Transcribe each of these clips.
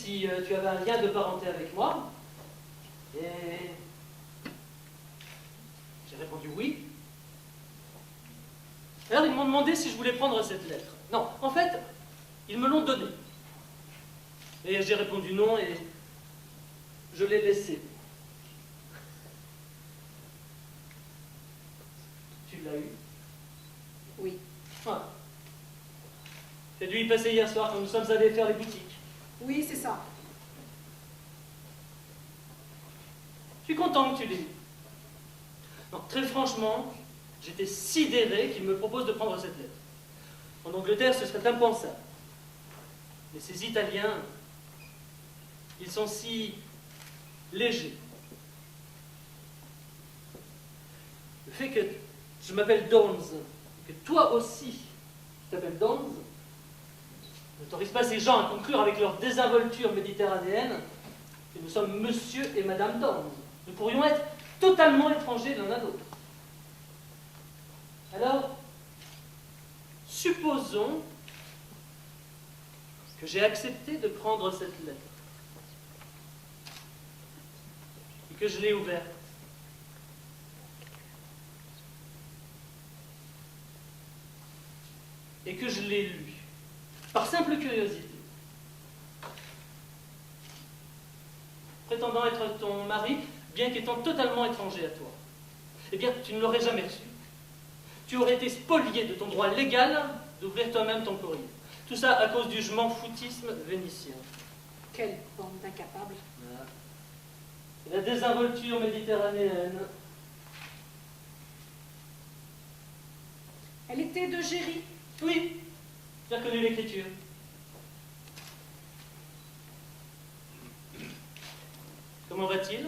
si tu avais un lien de parenté avec moi. Et j'ai répondu oui. Alors ils m'ont demandé si je voulais prendre cette lettre. Non, en fait, ils me l'ont donnée. Et j'ai répondu non et je l'ai laissée. Tu l'as eu? Oui. Ah. J'ai dû y passer hier soir quand nous sommes allés faire les boutiques. Oui, c'est ça. Je suis content que tu l'aies eu. Non, très franchement, j'étais sidéré qu'il me propose de prendre cette lettre. En Angleterre, ce serait impensable. Mais ces Italiens, ils sont si légers. Le fait que je m'appelle Downes, que toi aussi tu t'appelles Downes, n'autorise pas ces gens à conclure avec leur désinvolture méditerranéenne que nous sommes monsieur et madame Downes. Nous pourrions être totalement étrangers l'un à l'autre. Alors, supposons que j'ai accepté de prendre cette lettre et que je l'ai ouverte. Et que je l'ai lue, par simple curiosité. Prétendant être ton mari, bien qu'étant totalement étranger à toi. Eh bien, tu ne l'aurais jamais reçu. Tu aurais été spolié de ton droit légal d'ouvrir toi-même ton courrier. Tout ça à cause du je m'en foutisme vénitien. Quelle bande d'incapables. Voilà. La désinvolture méditerranéenne. Elle était de Géry. Oui, j'ai reconnu l'écriture. Comment va-t-il?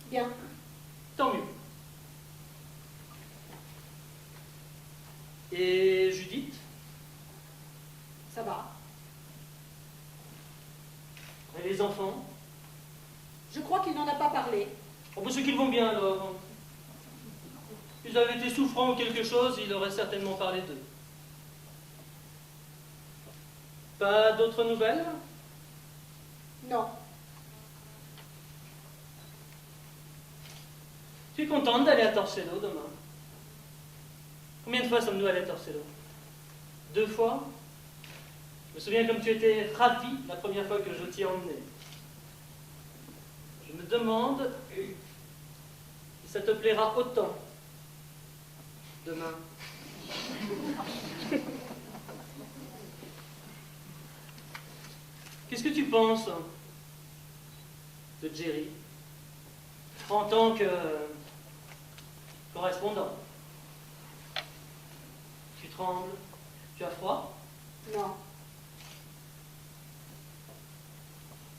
Bien. Tant mieux. Et Judith? Ça va. Et les enfants? Je crois qu'il n'en a pas parlé. Oh, bah, ceux qui vont bien alors. S'ils avaient été souffrants ou quelque chose, il aurait certainement parlé d'eux. Pas d'autres nouvelles? Non. Tu es contente d'aller à Torcello demain? Combien de fois sommes-nous allés à Torcello? 2 fois? Je me souviens comme tu étais ravie la première fois que je t'y ai emmené. Je me demande si ça te plaira autant demain. Qu'est-ce que tu penses de Jerry en tant que correspondant? Tu trembles? Tu as froid? Non.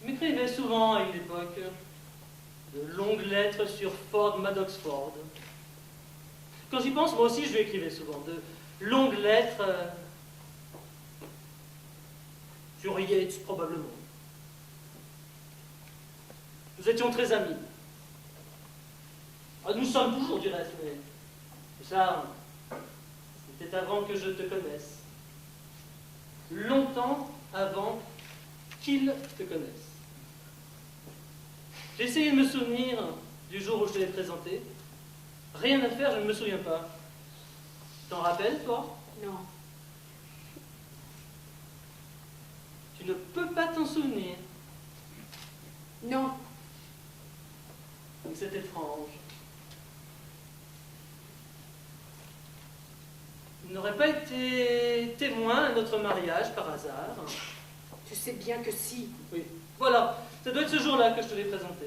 Il m'écrivait souvent à une époque de longues lettres sur Ford Maddoxford. Quand j'y pense, moi aussi je lui écrivais souvent de longues lettres sur Yates probablement. Nous étions très amis. Ah, nous sommes toujours du reste, mais ça, c'était avant que je te connaisse. Longtemps avant qu'il te connaisse. J'ai essayé de me souvenir du jour où je te l'ai présenté. Rien à faire, je ne me souviens pas. T'en rappelles, toi? Non. Tu ne peux pas t'en souvenir. Non. Donc c'est étrange. Il n'aurait pas été témoin à notre mariage par hasard. Tu sais bien que si. Oui, voilà. Ça doit être ce jour-là que je te l'ai présenté.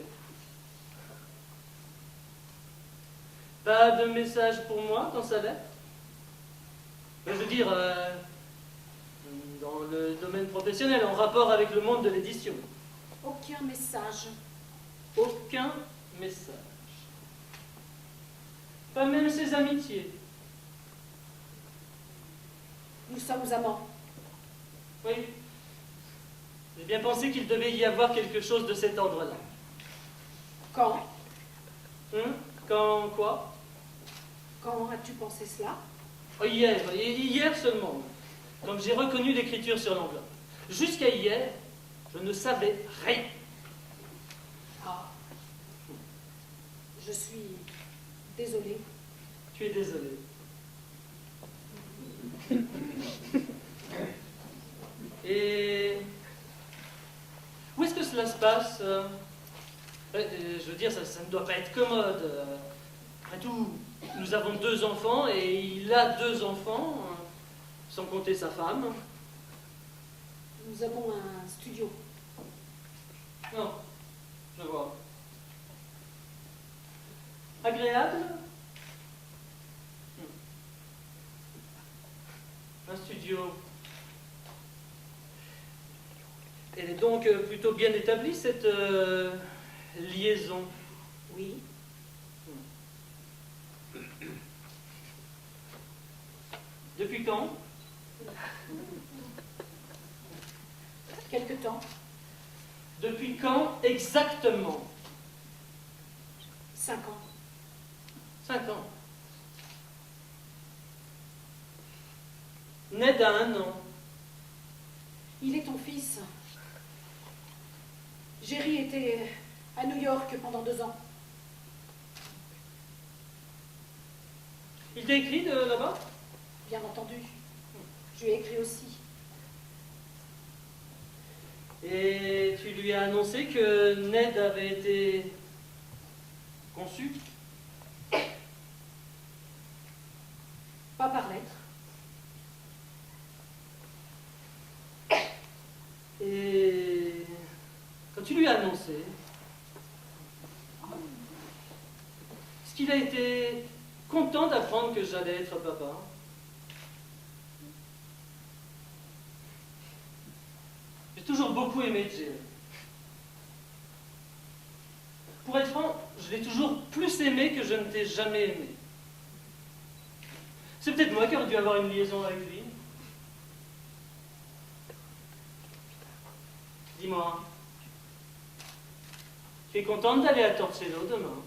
Pas de message pour moi dans sa lettre? Je veux dire, dans le domaine professionnel, en rapport avec le monde de l'édition. Aucun message. Aucun message. Pas même ses amitiés. Nous sommes amants. Oui. J'ai bien pensé qu'il devait y avoir quelque chose de cet ordre-là. Quand? Quand quoi? Quand as-tu pensé cela? Oh, hier seulement, quand j'ai reconnu l'écriture sur l'enveloppe. Jusqu'à hier, Je ne savais rien. Ah. Je suis désolée. Tu es désolé. Et où est-ce que cela se passe? Je veux dire, ça ne doit pas être commode. Après tout, nous avons 2 enfants et il a 2 enfants, sans compter sa femme. Nous avons un studio. Non, je vois. Agréable? Un studio. Elle est donc plutôt bien établie, cette liaison. Oui. Depuis quand? Quelque temps. Depuis quand exactement? 5 ans. 5 ans. Ned a 1 an. Il est ton fils. Jerry était à New York pendant 2 ans. Il t'a écrit de là-bas? Bien entendu. Je lui ai écrit aussi. Et tu lui as annoncé que Ned avait été conçu? Pas par lettre. Et quand tu lui as annoncé, est-ce qu'il a été content d'apprendre que j'allais être papa? J'ai toujours beaucoup aimé Jerry. Pour être franc, je l'ai toujours plus aimé que je ne t'ai jamais aimé. C'est peut-être moi qui aurais dû avoir une liaison avec lui. Dis-moi, tu es contente d'aller à Torcello demain?